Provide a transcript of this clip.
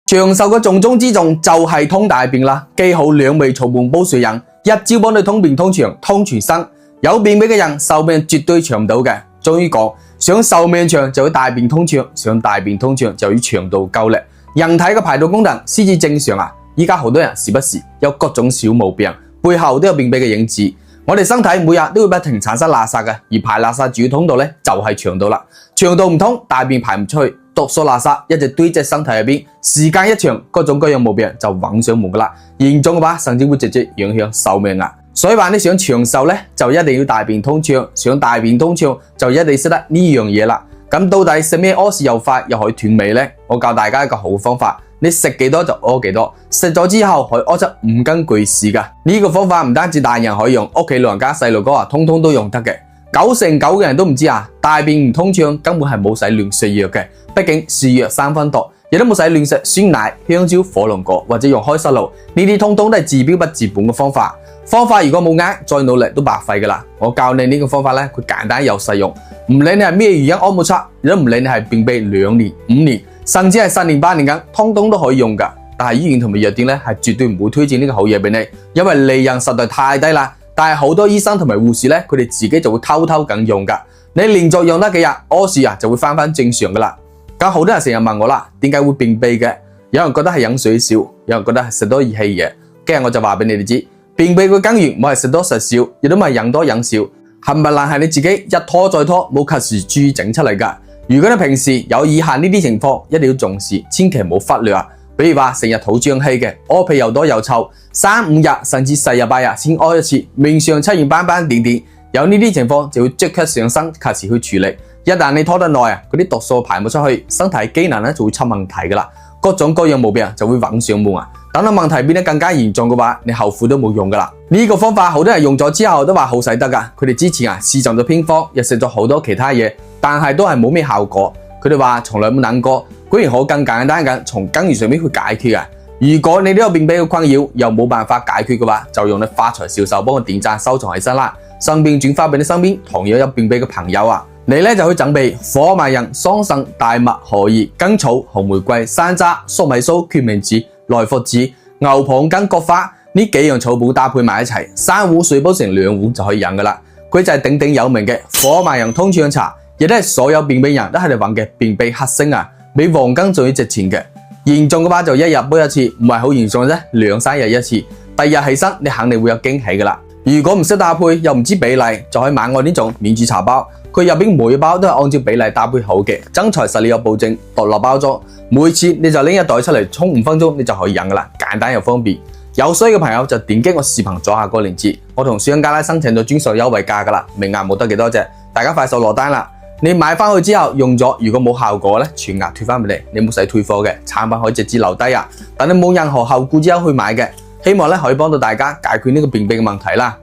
長壽嘅重中之重就係通大便啦，記好兩味草本煲水飲，一朝幫你通便通腸通全身。有便秘嘅人壽命絕對長唔到嘅。終於講，想壽命長就要大便通暢，想大便通暢就要腸道夠力。人體嘅排毒功能先至正常啊！依家好多人時不時有各種小毛病，背後都有便秘嘅影子。我哋身體每日都會不停產生垃圾嘅，而排垃圾主要通道咧就係腸道啦。腸道唔通，大便排唔出去，毒素垃圾一直堆積身體入邊，時間一長，各種各樣毛病就揾上門噶啦。嚴重嘅話，甚至會直接影響壽命啊！所以話你想長壽咧，就一定要大便通暢，想大便通暢就一定識得呢樣嘢啦。咁到底食咩屙屎又快又可以斷尾呢？我教大家一個好方法，你食幾多就屙幾多，食咗之後可以屙出5斤巨屎噶。呢個方法唔單止大人可以用，屋企老人家細路哥啊，通通都用得嘅。99%嘅人都唔知啊，大便唔通暢根本係冇使亂食藥嘅，畢竟是藥3分毒，亦都冇使亂食酸奶、香蕉、火龍果或者用開塞露，呢啲通通都係治標不治本嘅方法。方法如果冇啱，再努力都白費噶啦。我教你呢個方法咧，佢簡單又實用，唔理你係咩原因屙冇出，亦都唔理你係便秘2年、5年，甚至係10年、8年咁，通通都可以用噶。但係醫院同埋藥店咧係絕對唔會推薦呢個好嘢俾你，因為利潤實在太低啦。但係好多醫生同埋護士咧，佢哋自己就會偷偷咁用噶。你連續用得幾日，屙屎啊就會翻正常噶啦。咁好多人成日問我啦，點解會便秘嘅？有人覺得係飲水少，有人覺得係食多熱氣嘢。今日我就話俾你哋知。便秘嘅根源唔係食多食少，亦都唔係飲多飲少，冚唪唥係你自己一拖再拖，冇及時注意整出嚟噶。如果你平時有以下呢啲情況，一定要重視，千祈唔好忽略啊。比如話成日肚脹氣嘅，屙屁又多又臭，3、5日甚至4日8日先屙一次，面上出現斑斑點點，有呢啲情況就要即刻上身，及時去處理。一旦你拖得耐啊，嗰啲毒素排唔出去，身體機能咧就會出問題噶啦，各種各樣毛病就會揾上門啊。等到問題變得更加嚴重嘅話，你後悔都冇用噶啦。呢個方法好多人用咗之後都話好使得噶，佢哋之前啊試盡咗偏方，又食咗好多其他嘢，但係都係冇咩效果。佢哋話從來冇諗過，居然可更簡單咁從根源上面去解決啊！如果你都有便秘嘅困擾，又冇辦法解決嘅話，就用你發財小手幫我點讚收藏起身啦，順便轉發俾你身邊同樣有便秘嘅朋友啊！你咧就可以準備火麻仁、桑葚、大麥、荷葉、甘草、紅玫瑰、山楂、粟米鬚、決明子、萊菔子、牛蒡跟菊花呢幾樣草本搭配埋一齊，3壺水煲成2碗就可以飲噶啦。佢就係鼎鼎有名嘅火麻仁通暢茶，亦都係所有便秘人都喺度揾嘅便秘克星啊！比黃金仲要值錢嘅。嚴重嘅話就1日煲一次，唔係好嚴重啫，2、3日一次。第二日起身你肯定會有驚喜噶啦。如果唔識搭配又唔知比例，就可以買我呢種免治茶包。佢入邊每一包都係按照比例搭配好嘅，真材實料有保證，獨立包裝。每次你就拎一袋出嚟沖5分鐘，你就可以飲噶啦，簡單又方便。有需要嘅朋友就點擊我視頻左下個鏈接，我同商家咧申請咗專屬優惠價噶啦，名額冇得幾多隻，大家快手落單啦。你買翻去之後用咗，如果冇效果咧，全額退翻俾你，你冇使退貨嘅，產品可以直接留低啊。等你冇任何後顧之憂去買嘅，希望咧可以幫到大家解決呢個便秘嘅問題啦。